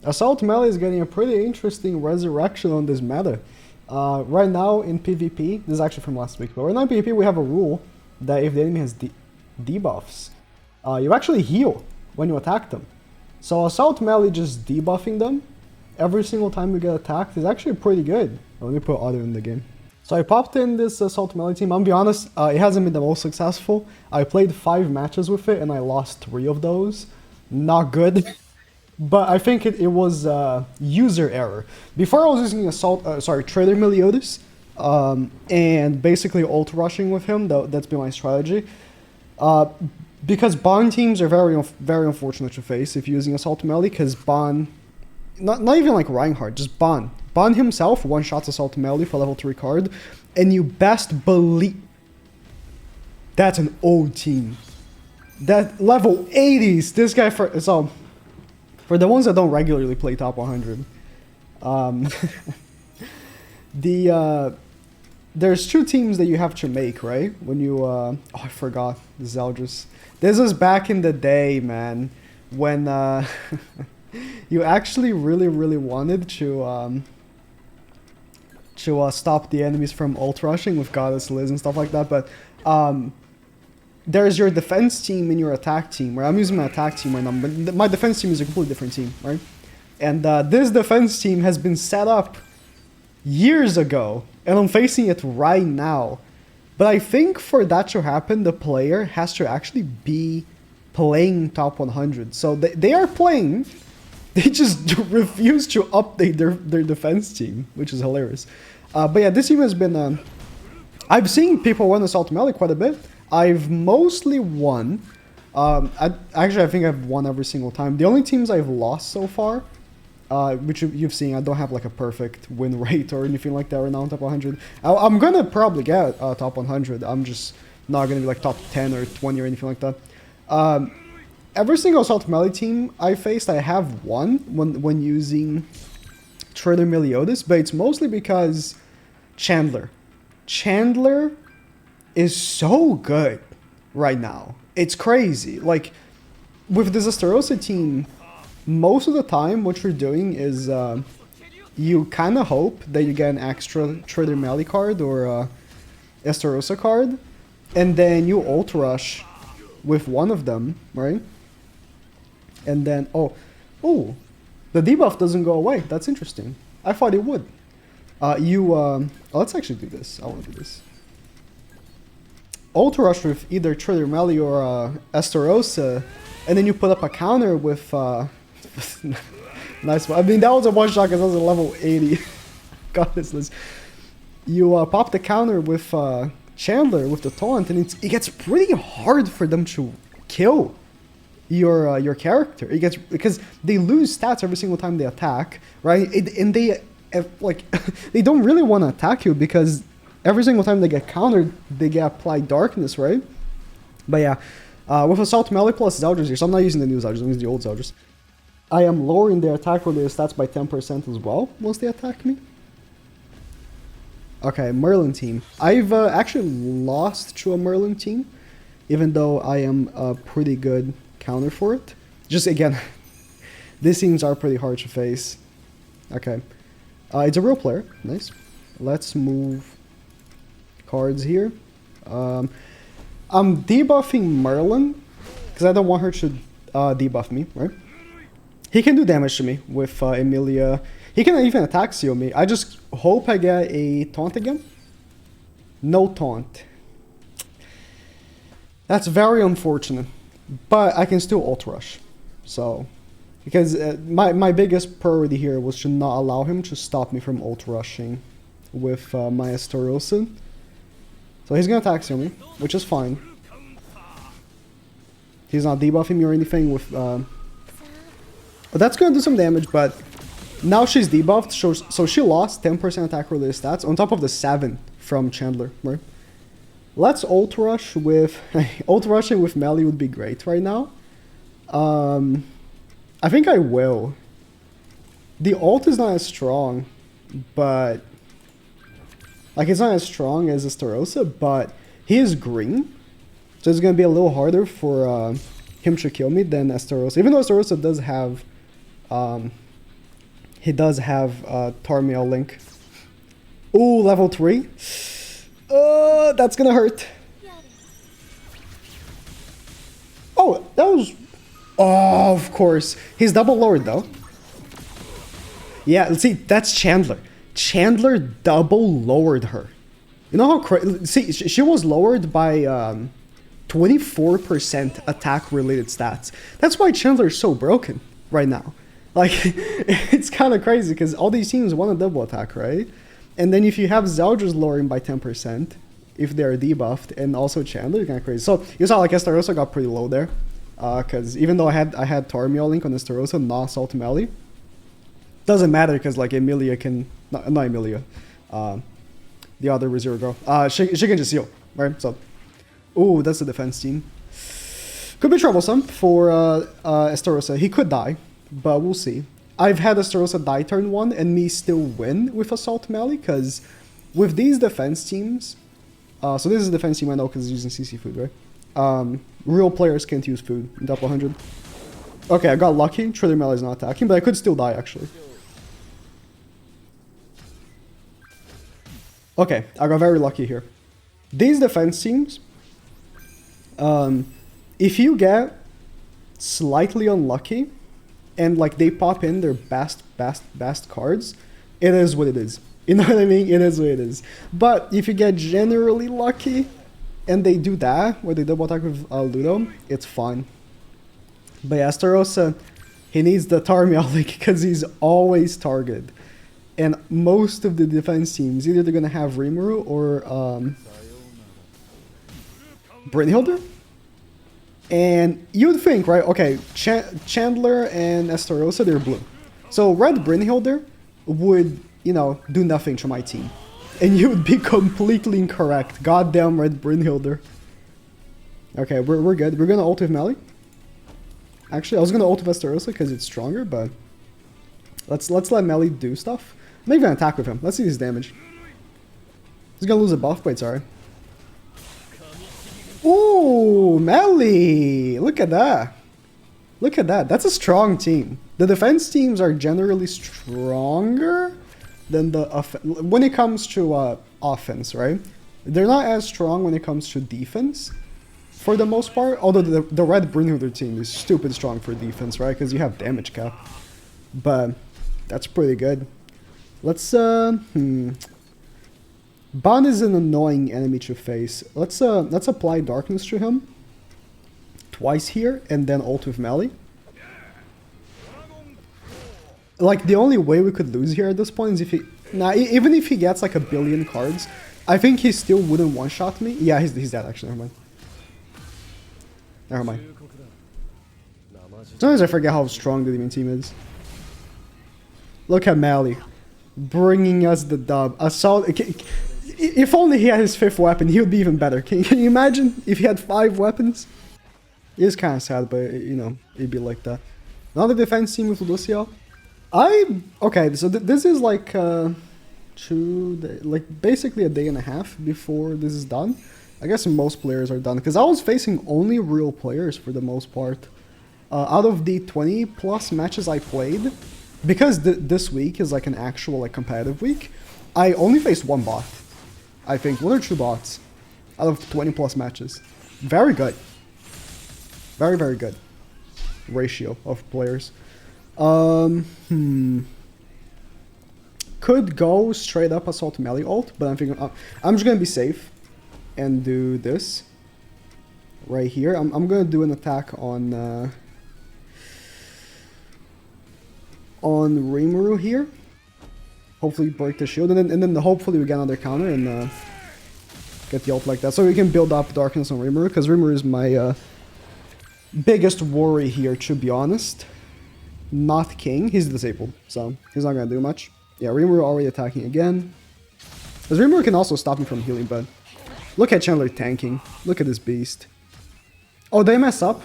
Assault Melee is getting a pretty interesting resurrection on this meta. Right now in PvP, this is actually from last week, but right now in PvP we have a rule that if the enemy has debuffs, you actually heal when you attack them. So Assault Melee just debuffing them every single time you get attacked is actually pretty good. Let me put other in the game. So I popped in this Assault Melee team. I'm gonna be honest, it hasn't been the most successful. I played 5 matches with it and I lost 3 of those. Not good. But I think it was user error. Before I was using Trader Meliodas, and basically ult rushing with him. That's been my strategy. Because Bond teams are very unfortunate to face if you're using Assault Melee, because Bond, not even like Reinhardt, just Bond. Bond himself one-shots Assault Melee for level 3 card, and you best believe that's an old team. That level 80s, this guy for the ones that don't regularly play top 100, there's 2 teams that you have to make, right? When you, oh, I forgot, the Zeldris. This was back in the day, man, when you actually really wanted to stop the enemies from ult rushing with Goddess Liz and stuff like that, but there's your defense team and your attack team, right? I'm using my attack team right now, but my defense team is a completely different team, right? And this defense team has been set up years ago, and I'm facing it right now. But I think for that to happen, the player has to actually be playing top 100. So they are playing, they just refuse to update their defense team, which is hilarious. But yeah, this team has been... I've seen people run Assault Melee quite a bit. I've mostly won. I think I've won every single time. The only teams I've lost so far, which you've seen, I don't have like a perfect win rate or anything like that right now on top 100. I'm gonna probably get top 100. I'm just not gonna be like top 10 or 20 or anything like that. Every single Assault Melee team I faced, I have won when using Trader Meliodas, but it's mostly because Chandler is so good right now. It's crazy. Like, with this Estarossa team, most of the time what you're doing is you kind of hope that you get an extra Trader Melee card or Estarossa card, and then you ult rush with one of them, right? And then, oh, the debuff doesn't go away. That's interesting. I thought it would. Let's actually do this. I want to do this. Ult rush with either Trader Melee or Estarossa, and then you put up a counter with nice one. I mean, that was a one shot because that was a level 80. Goddess Liz. You pop the counter with Chandler with the taunt, and it gets pretty hard for them to kill your character. It gets, because they lose stats every single time they attack, right? And they like they don't really want to attack you because every single time they get countered, they get applied darkness, right? But yeah, with Assault Melee plus Zeldris here, so I'm not using the new Zeldris, I'm using the old Zeldris. I am lowering their attack-related stats by 10% as well once they attack me. Okay, Merlin team. I've actually lost to a Merlin team, even though I am a pretty good counter for it. Just again, these teams are pretty hard to face. Okay, it's a real player. Nice. Let's move cards here. I'm debuffing Merlin because I don't want her to debuff me, right? He can do damage to me with Emilia. He can even attack seal me. I just hope I get a taunt again. No taunt. That's very unfortunate. But I can still ult rush. So, because my biggest priority here was to not allow him to stop me from ult rushing with my Estarossa. So he's gonna attack seal me, which is fine. He's not debuffing me or anything with... But that's gonna do some damage, but now she's debuffed, so she lost 10% attack related stats on top of the 7 from Chandler, right? Let's ult rush with... ult rushing with Melly would be great right now. I think I will. The ult is not as strong, but... like, it's not as strong as Estarossa, but he is green. So it's gonna be a little harder for him to kill me than Estarossa. Even though Estarossa does have He does have Tarmiel Link. Ooh, level 3. That's gonna hurt. Oh, that was... Oh, of course. He's double lowered, though. Yeah, let's see, that's Chandler. Chandler double lowered her. You know how crazy... See, she was lowered by 24% attack-related stats. That's why Chandler is so broken right now. Like, it's kind of crazy, because all these teams want a double attack, right? And then if you have Zeldra's lowering by 10%, if they're debuffed, and also Chandler, kind of crazy. So you saw like Estarossa got pretty low there, because even though I had Tarmiel Link on Estarossa, not Salt Melee, doesn't matter because like Emilia can, not Emilia, the other Reserve girl, she can just heal, right? So, ooh, that's the defense team. Could be troublesome for Estarossa. He could die, but we'll see. I've had Estarossa die turn 1 and me still win with Assault Melee, because with these defense teams, so this is a defense team I know because it's using CC food, right? Real players can't use food in top 100. Okay, I got lucky. Triller Melee is not attacking, but I could still die actually. Okay, I got very lucky here. These defense teams, if you get slightly unlucky, and like they pop in their best cards, it is what it is. You know what I mean? It is what it is. But if you get generally lucky, and they do that, where they double attack with Ludo, it's fine. But yeah, Estarossa, he needs the Tarmiel Link because he's always targeted. And most of the defense teams, either they're gonna have Rimuru or Brynhilder. And you'd think, right, okay, Chandler and Estarossa, they're blue. So Red Brynhilder would, you know, do nothing to my team. And you would be completely incorrect. Goddamn Red Brynhilder. Okay, we're good. We're gonna ult with Melee. Actually, I was gonna ult with Estarossa because it's stronger, but let's let Melee do stuff. I'm not even gonna attack with him. Let's see his damage. He's gonna lose a buff, but it's alright. Ooh, Melee! Look at that. Look at that. That's a strong team. The defense teams are generally stronger than the when it comes to offense, right? They're not as strong when it comes to defense, for the most part. Although the Red Brynhilder team is stupid strong for defense, right? Because you have damage cap. But that's pretty good. Let's Ban is an annoying enemy to face. Let's apply darkness to him twice here and then ult with Melee. Like the only way we could lose here at this point is if he even if he gets like a billion cards, I think he still wouldn't one-shot me. Yeah, he's dead actually, never mind. Never mind. Sometimes I forget how strong the demon team is. Look at Melee bringing us the dub. Assault. If only he had his 5th weapon, he would be even better. Can you imagine if he had 5 weapons? It is kind of sad, but you know, it'd be like that. Another defense team with Lucio. Okay, so this is like basically a day and a half before this is done. I guess most players are done because I was facing only real players for the most part. Out of the 20 plus matches I played, because this week is like an actual like competitive week, I only faced 1 bot. I think 1 or 2 bots out of 20 plus matches. Very good. Very, very good ratio of players. Could go straight up Assault Melee ult, but I'm thinking I'm just gonna be safe and do this right here. I'm gonna do an attack on Rimuru here. Hopefully break the shield, and then hopefully we get another counter and get the ult like that, so we can build up darkness on Rimuru, because Rimuru is my biggest worry here, to be honest. Not King, he's disabled, so he's not gonna do much. Yeah, Rimuru already attacking again. Because Rimuru can also stop me from healing, but look at Chandler tanking. Look at this beast. Oh, did I mess up?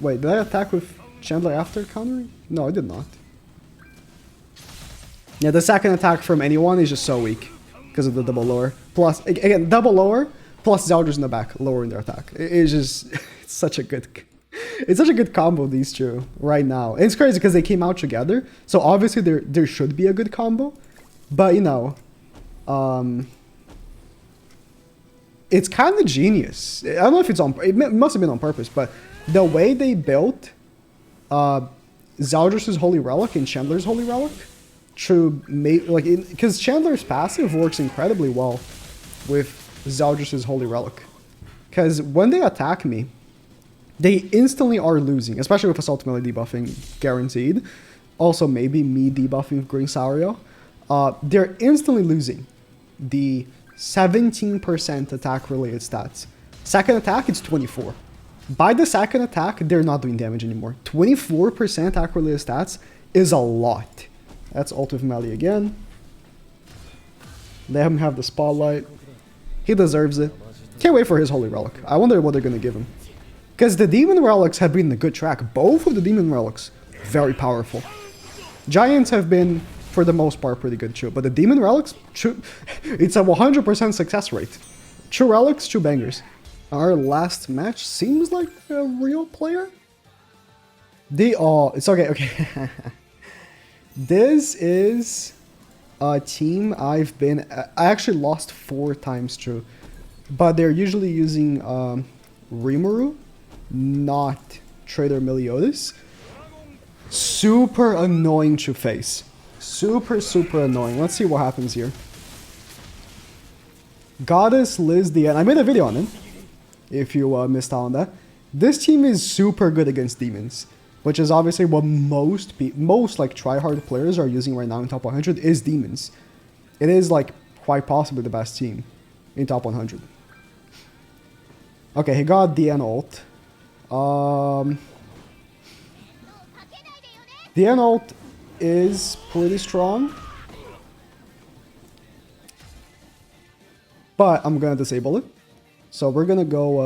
Wait, did I attack with Chandler after countering? No, I did not. Yeah, the second attack from anyone is just so weak because of the double lower. Plus, again, double lower plus Zelda's in the back lowering their attack. It's just it's such a good It's such a good combo, these two, right now. And it's crazy because they came out together. So obviously there should be a good combo. But, you know, it's kind of genius. I don't know if it's on... It must have been on purpose, but the way they built Zeldris' Holy Relic and Chandler's Holy Relic to make... like, because Chandler's passive works incredibly well with Zeldris' Holy Relic. Because when they attack me, they instantly are losing, especially with Assault Melee debuffing guaranteed. Also, maybe me debuffing Green Saurio. They're instantly losing the 17% attack-related stats. Second attack, it's 24. By the second attack, they're not doing damage anymore. 24% attack-related stats is a lot. That's ult with Melee again. Let him have the spotlight. He deserves it. Can't wait for his Holy Relic. I wonder what they're going to give him. Because the Demon Relics have been a good track. Both of the Demon Relics, very powerful. Giants have been, for the most part, pretty good too. But the Demon Relics, it's a 100% success rate. 2 Relics, 2 bangers. Our last match seems like a real player. It's okay, okay. This is a team I actually lost 4 times to. But they're usually using Rimuru, not Trader Meliodas. Super annoying to face. Super, super annoying. Let's see what happens here. Goddess Liz the End. I made a video on it, if you missed out on that. This team is super good against demons, which is obviously what most like tryhard players are using right now in top 100 is demons. It is like quite possibly the best team in top 100. Okay, he got DN ult. DN ult is pretty strong. But I'm gonna disable it. So we're gonna go,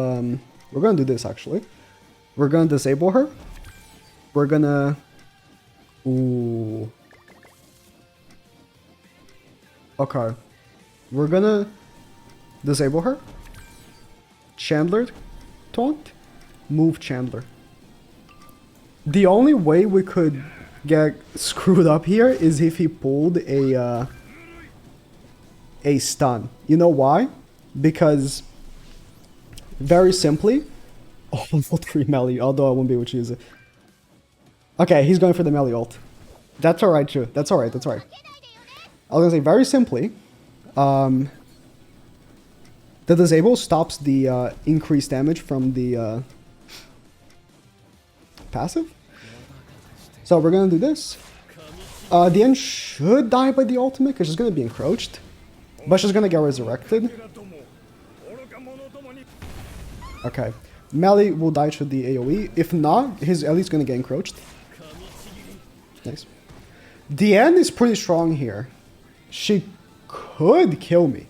we're gonna do this actually. We're gonna disable her. We're gonna... Ooh. Okay. We're gonna disable her. Chandler taunt, move Chandler. The only way we could get screwed up here is if he pulled a stun. You know why? Because very simply, oh, level 3 melee, although I won't be able to use it. Okay, he's going for the melee ult. That's alright too. That's alright, that's alright. I was gonna say very simply, the disable stops the increased damage from the passive. So we're gonna do this. The end should die by the ultimate because she's gonna be encroached. But she's gonna get resurrected. Okay. Melee will die to the AoE. If not, his Ellie's gonna get encroached. Nice. The end is pretty strong here. She could kill me.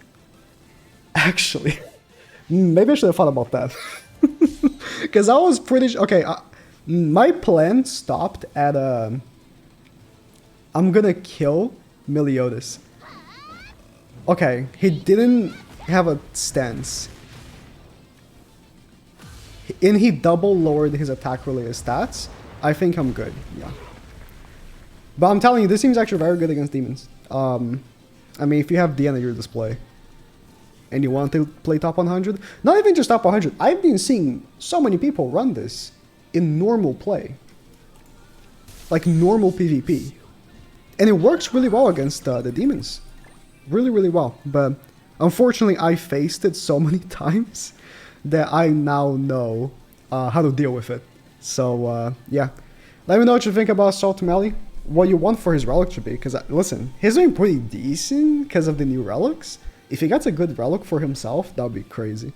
Actually, maybe I should have thought about that. Because I was pretty... Okay, my plan stopped at... I'm gonna kill Meliodas. Okay, he didn't have a stance. And he double lowered his attack-related stats. I think I'm good, yeah. But I'm telling you, this seems actually very good against demons. I mean, if you have DN at your display, and you want to play top 100, not even just top 100, I've been seeing so many people run this in normal play. Like normal PvP. And it works really well against the demons. Really, really well. But unfortunately, I faced it so many times that I now know how to deal with it. So, yeah. Let me know what you think about Assault Melee. What you want for his relic to be. Because, listen, he's doing pretty decent because of the new relics. If he gets a good relic for himself, that would be crazy.